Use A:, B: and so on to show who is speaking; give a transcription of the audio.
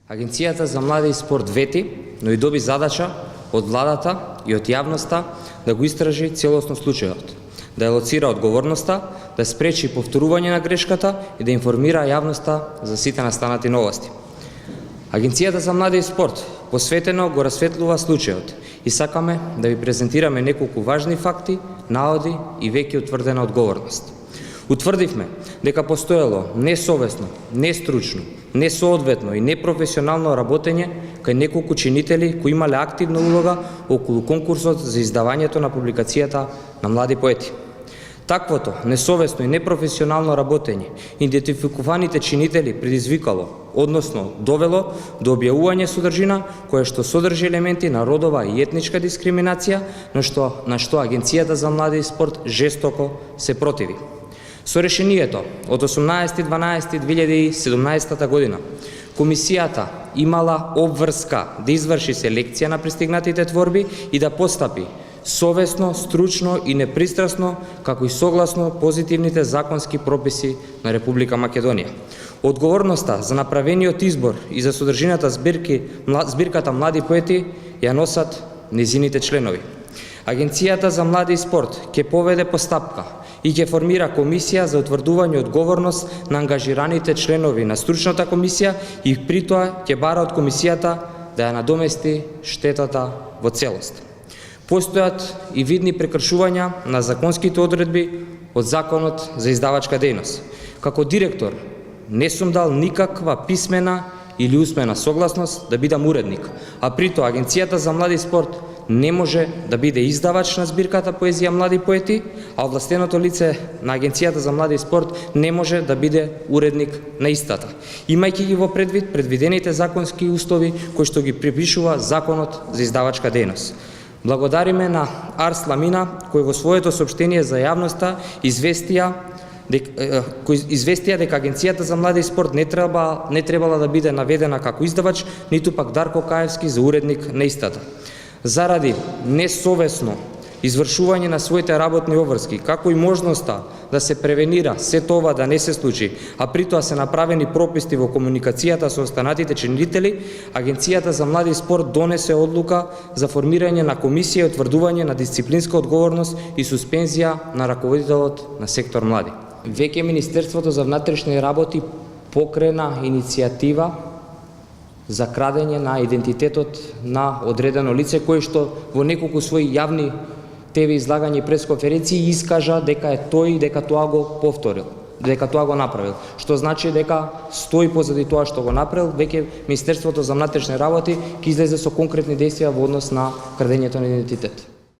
A: Агенцијата за млади и спорт вети, но и доби задача од владата и од јавноста да го истражи целосно случајот, да ја лоцира одговорноста, да спречи повторување на грешката и да информира јавноста за сите настанати новости. Агенцијата за млади и спорт посветено го расветлува случајот и сакаме да ви презентираме неколку важни факти, наводи и веќе утврдена одговорност. Утврдивме дека постоело несовесно, нестручно, несоодветно и непрофесионално работење кај неколку чинители кои имале активна улога околу конкурсот за издавањето на публикацијата на млади поети. Таквото несовесно и непрофесионално работење идентификуваните чинители предизвикало, односно довело до објавување содржина која што содржи елементи на родова и етничка дискриминација, на што Агенцијата за млади и спорт жестоко се противи. Со решението од 18.12.2017 година, Комисијата имала обврска да изврши селекција на пристигнатите творби и да постапи совесно, стручно и непристрасно, како и согласно позитивните законски прописи на Република Македонија. Одговорноста за направениот избор и за содржината збирката млади поети ја носат незините членови. Агенцијата за млади и спорт ќе поведе постапка и ќе формира комисија за утврдување одговорност на ангажираните членови на стручната комисија и при тоа ќе бара од комисијата да ја надомести штетата во целост. Постојат и видни прекршувања на законските одредби од Законот за издавачка дејност. Како директор не сум дал никаква писмена или усмена согласност да бидам уредник, а при тоа Агенцијата за млади и спорт не може да биде издавач на збирката поезија млади поети, а овластеното лице на Агенцијата за млади и спорт не може да биде уредник на истата, имајќи ги во предвид предвидените законски услови кои што ги припишува Законот за издавачка дејност. Благодариме на Арс Ламина, кој во своето соопштение за јавноста известија дека Агенцијата за млади и спорт не требала да биде наведена како издавач, ниту пак Дарко Каевски за уредник на истата. Заради несовесно извршување на своите работни обврски, како и можноста да се превенира се тоа да не се случи, а при тоа се направени пропусти во комуникацијата со останатите чинители, Агенцијата за млади и спорт донесе одлука за формирање на комисија и утврдување на дисциплинска одговорност и суспензија на раководителот на сектор млади. Веќе Министерството за внатрешни работи покрена иницијатива за крадење на идентитетот на одредено лице, кој што во неколку своји јавни ТВ излагања и пресконференции искажа дека е тој, дека тоа го повторил, дека тоа го направил, што значи дека стои позади тоа што го направил. Веќе Министерството за внатрешни работи ќе излезе со конкретни действија во однос на крадењето на идентитет.